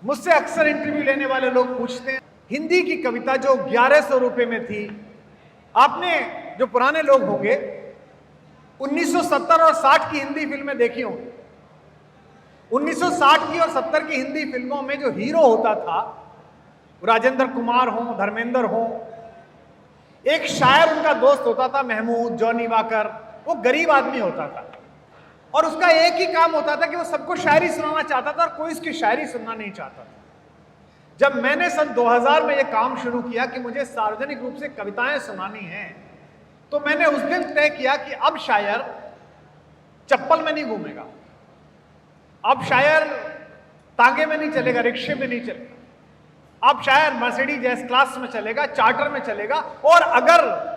मुझसे अक्सर इंटरव्यू लेने वाले लोग पूछते हैं, हिंदी की कविता जो 1100 रुपए में थी, आपने जो पुराने लोग होंगे 1970 और 60 की हिंदी फिल्में देखी होंगी। 1960 की और 70 की हिंदी फिल्मों में जो हीरो होता था, राजेंद्र कुमार हो, धर्मेंद्र हो, एक शायर उनका दोस्त होता था महमूद, जॉनी वाकर। वो गरीब आदमी होता था और उसका एक ही काम होता था कि वो सबको शायरी सुनाना चाहता था और कोई उसकी शायरी सुनना नहीं चाहता था। जब मैंने सन 2000 में ये काम शुरू किया कि मुझे सार्वजनिक रूप से कविताएं सुनानी हैं, तो मैंने उस दिन तय किया कि अब शायर चप्पल में नहीं घूमेगा, अब शायर तांगे में नहीं चलेगा, रिक्शे में नहीं चलेगा, अब शायर मर्सिडीज एस क्लास में चलेगा, चार्टर में चलेगा। और अगर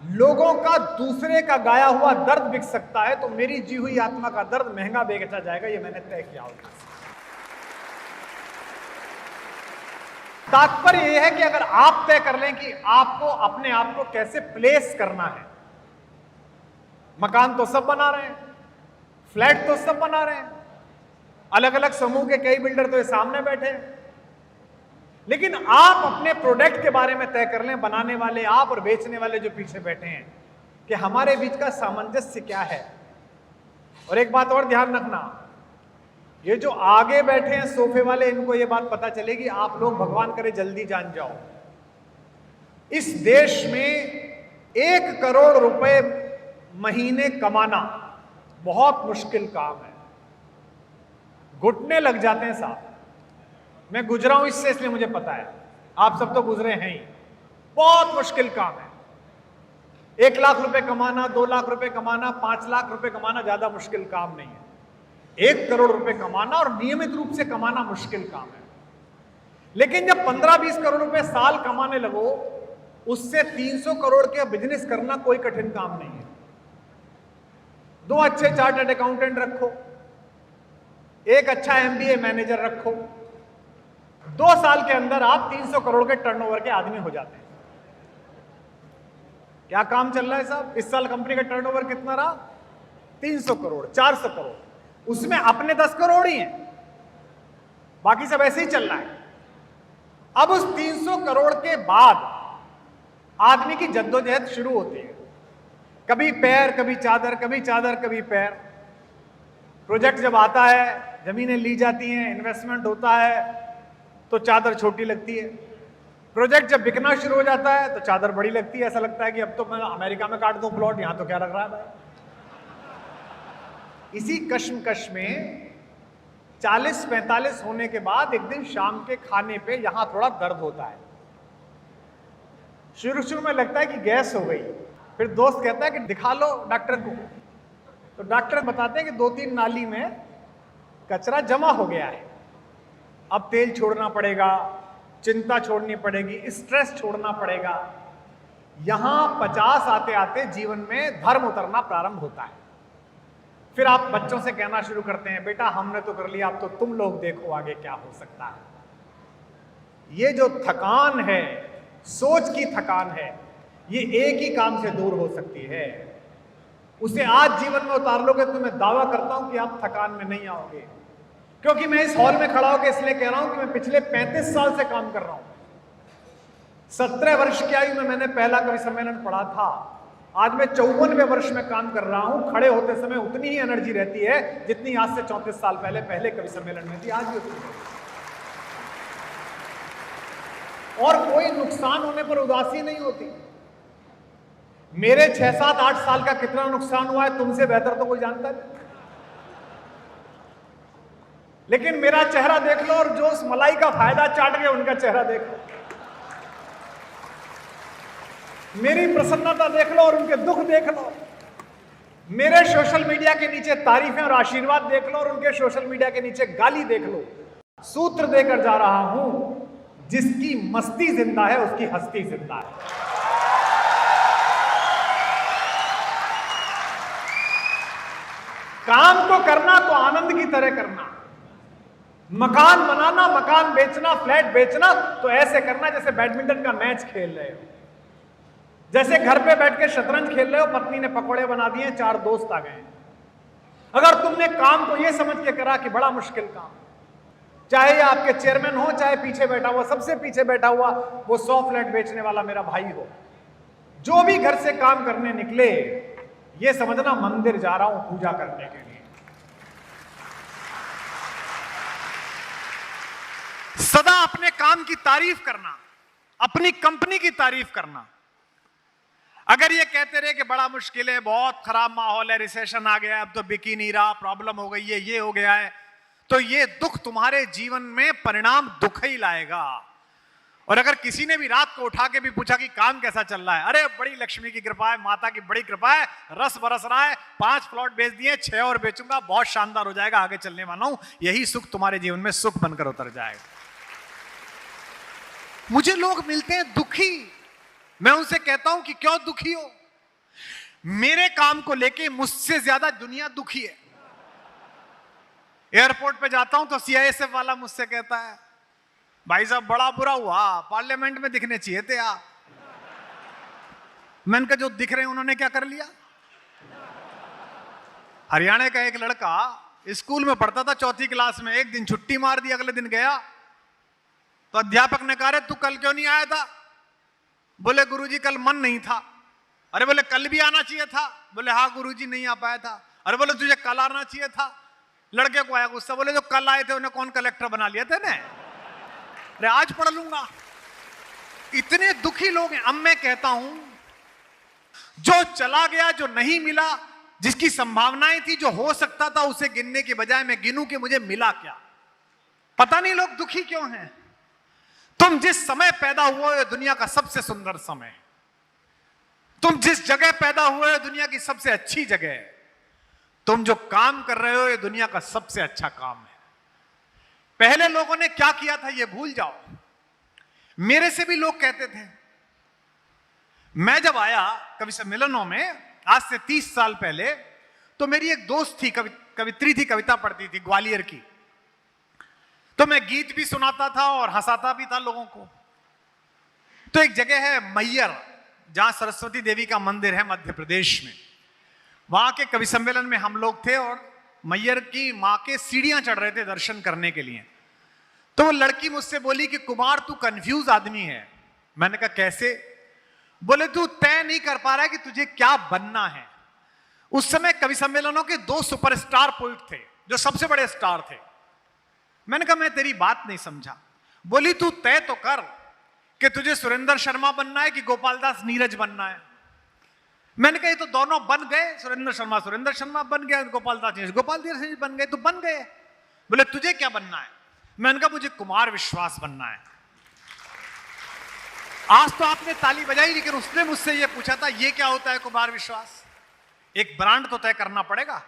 लोगों का दूसरे का गाया हुआ दर्द बिक सकता है तो मेरी जी हुई आत्मा का दर्द महंगा बेचा जाएगा, ये मैंने तय किया होगा। तात्पर्य यह है कि अगर आप तय कर लें कि आपको अपने आप को कैसे प्लेस करना है। मकान तो सब बना रहे हैं, फ्लैट तो सब बना रहे हैं, अलग अलग समूह के कई बिल्डर तो ये सामने बैठे हैं, लेकिन आप अपने प्रोडक्ट के बारे में तय कर लें, बनाने वाले आप और बेचने वाले जो पीछे बैठे हैं, कि हमारे बीच का सामंजस्य क्या है। और एक बात और ध्यान रखना, ये जो आगे बैठे हैं सोफे वाले, इनको ये बात पता चलेगी, आप लोग भगवान करे जल्दी जान जाओ, इस देश में 1 करोड़ रुपए महीने कमाना बहुत मुश्किल काम है। घुटने लग जाते हैं साहब। मैं गुजरा हूं इससे, इसलिए मुझे पता है, आप सब तो गुजरे हैं ही। बहुत मुश्किल काम है। 1 लाख रुपए कमाना, 2 लाख रुपए कमाना, 5 लाख रुपए कमाना ज्यादा मुश्किल काम नहीं है। 1 करोड़ रुपए कमाना और नियमित रूप से कमाना मुश्किल काम है। लेकिन जब 15-20 करोड़ रुपए साल कमाने लगो, उससे 300 करोड़ के बिजनेस करना कोई कठिन काम नहीं है। 2 अच्छे चार्टर्ड अकाउंटेंट रखो, 1 अच्छा MBA मैनेजर रखो, 2 साल के अंदर आप 300 करोड़ के टर्नओवर के आदमी हो जाते हैं। क्या काम चल रहा है साहब? इस साल कंपनी का टर्नओवर कितना रहा? 300 करोड़, 400 करोड़, उसमें अपने 10 करोड़ ही हैं, बाकी सब ऐसे ही चल रहा है। अब उस 300 करोड़ के बाद आदमी की जद्दोजहद शुरू होती है। कभी पैर, कभी चादर, कभी चादर, कभी पैर। प्रोजेक्ट जब आता है, जमीनें ली जाती हैं, इन्वेस्टमेंट होता है, तो चादर छोटी लगती है। प्रोजेक्ट जब बिकना शुरू हो जाता है तो चादर बड़ी लगती है। ऐसा लगता है कि अब तो मैं अमेरिका में काट दूं प्लॉट, यहां तो क्या लग रहा है भाई। इसी कश्मकश में 40-45 होने के बाद एक दिन शाम के खाने पे यहां थोड़ा दर्द होता है। शुरू में लगता है कि गैस हो गई, फिर दोस्त कहता है कि दिखा लो डॉक्टर को। तो डॉक्टर बताते हैं कि 2-3 नाली में कचरा जमा हो गया है, अब तेल छोड़ना पड़ेगा, चिंता छोड़नी पड़ेगी, स्ट्रेस छोड़ना पड़ेगा। यहां 50 आते आते जीवन में धर्म उतरना प्रारंभ होता है। फिर आप बच्चों से कहना शुरू करते हैं, बेटा हमने तो कर लिया, अब तो तुम लोग देखो आगे क्या हो सकता है। ये जो थकान है, सोच की थकान है, ये एक ही काम से दूर हो सकती है। उसे आज जीवन में उतार लोगे तो मैं दावा करता हूं कि आप थकान में नहीं आओगे। क्योंकि मैं इस हॉल में खड़ा होकर इसलिए कह रहा हूं कि मैं पिछले 35 साल से काम कर रहा हूं। 17 वर्ष की आयु में मैंने पहला कवि सम्मेलन पढ़ा था, आज मैं 54वें वर्ष में काम कर रहा हूं। खड़े होते समय उतनी ही एनर्जी रहती है जितनी आज से 34 साल पहले पहले कवि सम्मेलन में थी, आज भी उतनी है। और कोई नुकसान होने पर उदासी नहीं होती। मेरे 6-7-8 साल का कितना नुकसान हुआ है तुमसे बेहतर तो कोई जानता नहीं। लेकिन मेरा चेहरा देख लो और जो उस मलाई का फायदा चाट गए उनका चेहरा देख लो। मेरी प्रसन्नता देख लो और उनके दुख देख लो। मेरे सोशल मीडिया के नीचे तारीफें और आशीर्वाद देख लो और उनके सोशल मीडिया के नीचे गाली देख लो। सूत्र देकर जा रहा हूं, जिसकी मस्ती जिंदा है उसकी हस्ती जिंदा है। काम को करना तो आनंद की तरह करना। मकान बनाना, मकान बेचना, फ्लैट बेचना तो ऐसे करना जैसे बैडमिंटन का मैच खेल रहे हो, जैसे घर पे बैठ के शतरंज खेल रहे हो, पत्नी ने पकौड़े बना दिए, 4 दोस्त आ गए। अगर तुमने काम को यह समझ के करा कि बड़ा मुश्किल काम, चाहे ये आपके चेयरमैन हो, चाहे पीछे बैठा हुआ, सबसे पीछे बैठा हुआ वो 100 फ्लैट बेचने वाला मेरा भाई हो, जो भी घर से काम करने निकले, ये समझना मंदिर जा रहा हूं पूजा करने के लिए। सदा अपने काम की तारीफ करना, अपनी कंपनी की तारीफ करना। अगर ये कहते रहे कि बड़ा मुश्किल है, बहुत खराब माहौल है, रिसेशन आ गया, अब तो बिक ही नहीं रहा, प्रॉब्लम हो गई है, ये हो गया है, तो ये दुख तुम्हारे जीवन में परिणाम दुख ही लाएगा। और अगर किसी ने भी रात को उठा के भी पूछा कि काम कैसा चल रहा है, अरे बड़ी लक्ष्मी की कृपा है, माता की बड़ी कृपा है, रस बरस रहा है, 5 प्लॉट बेच दिए, 6 और बेचूंगा, बहुत शानदार हो जाएगा, आगे चलने वाला हूं, यही सुख तुम्हारे जीवन में सुख बनकर उतर जाएगा। मुझे लोग मिलते हैं दुखी, मैं उनसे कहता हूं कि क्यों दुखी हो? मेरे काम को लेके मुझसे ज्यादा दुनिया दुखी है। एयरपोर्ट पे जाता हूं तो सीआईएसएफ वाला मुझसे कहता है, भाई साहब बड़ा बुरा हुआ, पार्लियामेंट में दिखने चाहिए थे आप। मैंने कहा जो दिख रहे हैं उन्होंने क्या कर लिया? हरियाणा का एक लड़का स्कूल में पढ़ता था, 4th क्लास में, एक दिन छुट्टी मार दी, अगले दिन गया तो अध्यापक ने कहा, तू कल क्यों नहीं आया था? बोले गुरुजी कल मन नहीं था। अरे बोले कल भी आना चाहिए था। बोले हाँ गुरुजी नहीं आ पाया था। अरे बोले तुझे कल आना चाहिए था। लड़के को आया गुस्सा, बोले जो कल आए थे उन्हें कौन कलेक्टर बना लिया था ने? अरे आज पढ़ लूंगा। इतने दुखी लोग हैं। अब मैं कहता हूं जो चला गया, जो नहीं मिला, जिसकी संभावनाएं थी, जो हो सकता था, उसे गिनने के बजाय मैं गिनूं कि मुझे मिला क्या। पता नहीं लोग दुखी क्यों हैं। तुम जिस समय पैदा हुए हो दुनिया का सबसे सुंदर समय है। तुम जिस जगह पैदा हुए हो दुनिया की सबसे अच्छी जगह है। तुम जो काम कर रहे हो ये दुनिया का सबसे अच्छा काम है। पहले लोगों ने क्या किया था ये भूल जाओ। मेरे से भी लोग कहते थे, मैं जब आया कवि सम्मेलनों में आज से 30 साल पहले, तो मेरी एक दोस्त थी, कवित्री थी, कविता पढ़ती थी ग्वालियर की। तो मैं गीत भी सुनाता था और हंसाता भी था लोगों को। तो एक जगह है मैयर, जहां सरस्वती देवी का मंदिर है मध्य प्रदेश में। वहां के कवि सम्मेलन में हम लोग थे और मैयर की मां के सीढ़ियां चढ़ रहे थे दर्शन करने के लिए। तो वो लड़की मुझसे बोली कि कुमार तू कंफ्यूज आदमी है। मैंने कहा कैसे? बोले तू तय नहीं कर पा रहा है कि तुझे क्या बनना है। उस समय कवि सम्मेलनों के 2 सुपरस्टार पोइट थे जो सबसे बड़े स्टार थे। मैंने कहा मैं तेरी बात नहीं समझा। बोली तू तय तो कर कि तुझे सुरेंद्र शर्मा बनना है कि गोपाल दास नीरज बनना है। मैंने कहा ये तो दोनों बन गए, सुरेंद्र शर्मा बन गया, गोपाल दास नीरज बन गए, तो बन गए। बोले तुझे क्या बनना है? मैंने कहा मुझे कुमार विश्वास बनना है। आज तो आपने ताली बजाई, लेकिन उसने मुझसे ये पूछा था ये क्या होता है कुमार विश्वास? एक ब्रांड तो तय करना पड़ेगा।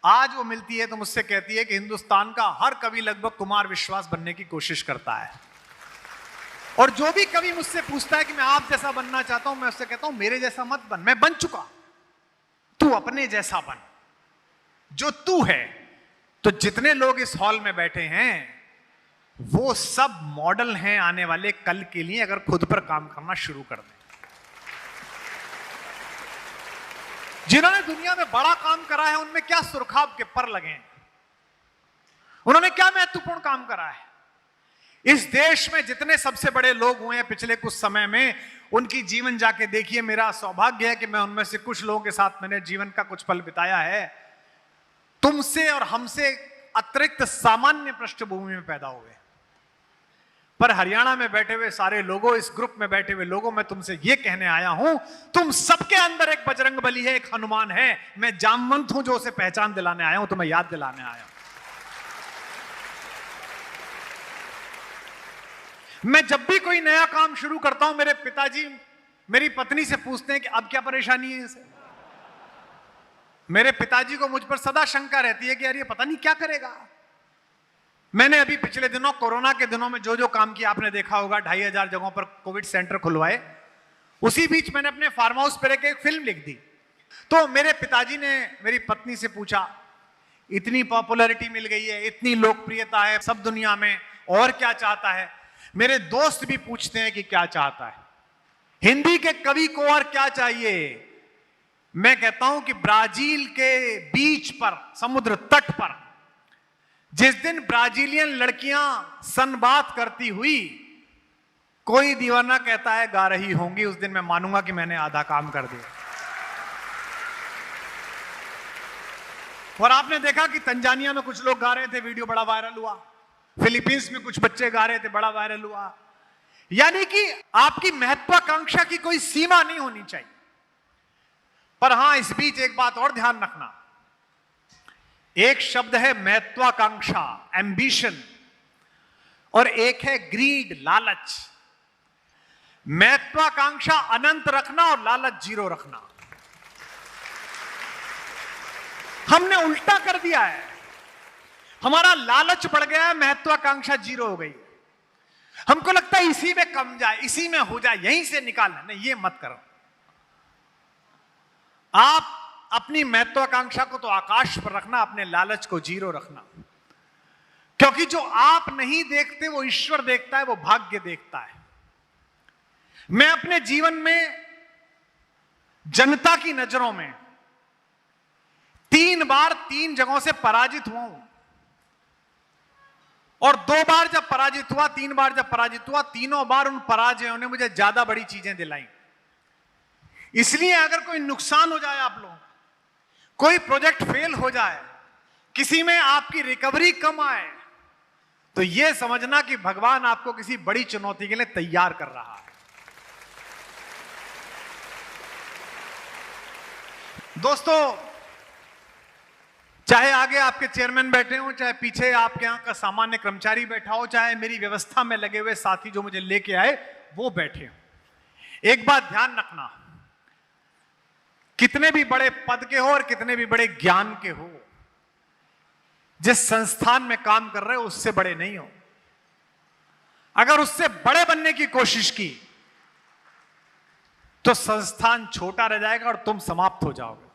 आज वो मिलती है तो मुझसे कहती है कि हिंदुस्तान का हर कवि लगभग कुमार विश्वास बनने की कोशिश करता है। और जो भी कवि मुझसे पूछता है कि मैं आप जैसा बनना चाहता हूं, मैं उससे कहता हूं मेरे जैसा मत बन, मैं बन चुका, तू अपने जैसा बन जो तू है। तो जितने लोग इस हॉल में बैठे हैं वो सब मॉडल हैं आने वाले कल के लिए, अगर खुद पर काम करना शुरू कर दें। जिन्होंने दुनिया में बड़ा काम करा है उनमें क्या सुरखाब के पर लगे हैं, उन्होंने क्या महत्वपूर्ण काम करा है। इस देश में जितने सबसे बड़े लोग हुए हैं पिछले कुछ समय में, उनकी जीवन जाके देखिए। मेरा सौभाग्य है कि मैं उनमें से कुछ लोगों के साथ मैंने जीवन का कुछ पल बिताया है। तुमसे और हमसे अतिरिक्त सामान्य पृष्ठभूमि में पैदा हुए, पर हरियाणा में बैठे हुए सारे लोगों, इस ग्रुप में बैठे हुए लोगों, मैं तुमसे यह कहने आया हूं, तुम सबके अंदर एक बजरंगबली है, एक हनुमान है। मैं जामवंत हूं जो उसे पहचान दिलाने आया हूं, तुम्हें याद दिलाने आया हूं। मैं जब भी कोई नया काम शुरू करता हूं, मेरे पिताजी मेरी पत्नी से पूछते हैं कि अब क्या परेशानी है इसे। मेरे पिताजी को मुझ पर सदा शंका रहती है कि यार ये पता नहीं क्या करेगा। मैंने अभी पिछले दिनों, कोरोना के दिनों में जो काम किया आपने देखा होगा, 2500 जगहों पर कोविड सेंटर खुलवाए। उसी बीच मैंने अपने फार्म हाउस पर एक फिल्म लिख दी। तो मेरे पिताजी ने मेरी पत्नी से पूछा, इतनी पॉपुलैरिटी मिल गई है, इतनी लोकप्रियता है सब दुनिया में, और क्या चाहता है? मेरे दोस्त भी पूछते हैं कि क्या चाहता है, हिंदी के कवि को और क्या चाहिए। मैं कहता हूं कि ब्राजील के बीच पर, समुद्र तट पर, जिस दिन ब्राजीलियन लड़कियां सनबात करती हुई कोई दीवाना कहता है गा रही होंगी, उस दिन मैं मानूंगा कि मैंने आधा काम कर दिया। और आपने देखा कि तंजानिया में कुछ लोग गा रहे थे, वीडियो बड़ा वायरल हुआ। फिलीपींस में कुछ बच्चे गा रहे थे, बड़ा वायरल हुआ। यानी कि आपकी महत्वाकांक्षा की कोई सीमा नहीं होनी चाहिए। पर हां, इस बीच एक बात और ध्यान रखना, एक शब्द है महत्वाकांक्षा, एम्बिशन, और एक है ग्रीड, लालच। महत्वाकांक्षा अनंत रखना और लालच जीरो रखना। हमने उल्टा कर दिया है, हमारा लालच बढ़ गया है, महत्वाकांक्षा जीरो हो गई। हमको लगता है इसी में कम जाए, इसी में हो जाए, यहीं से निकालना। नहीं, ये मत करो। आप अपनी महत्वाकांक्षा को तो आकाश पर रखना, अपने लालच को जीरो रखना। क्योंकि जो आप नहीं देखते वो ईश्वर देखता है, वो भाग्य देखता है। मैं अपने जीवन में जनता की नजरों में 3 बार 3 जगहों से पराजित हुआ हूं, और 2 बार जब पराजित हुआ, 3 बार जब पराजित हुआ, तीनों बार उन पराजयों ने मुझे ज्यादा बड़ी चीजें दिलाई। इसलिए अगर कोई नुकसान हो जाए, आप लोग कोई प्रोजेक्ट फेल हो जाए, किसी में आपकी रिकवरी कम आए, तो यह समझना कि भगवान आपको किसी बड़ी चुनौती के लिए तैयार कर रहा है। दोस्तों, चाहे आगे आपके चेयरमैन बैठे हो, चाहे पीछे आपके यहां का सामान्य कर्मचारी बैठा हो, चाहे मेरी व्यवस्था में लगे हुए साथी जो मुझे लेके आए वो बैठे हो, एक बात ध्यान रखना, कितने भी बड़े पद के हो और कितने भी बड़े ज्ञान के हो, जिस संस्थान में काम कर रहे हो उससे बड़े नहीं हो। अगर उससे बड़े बनने की कोशिश की तो संस्थान छोटा रह जाएगा और तुम समाप्त हो जाओगे।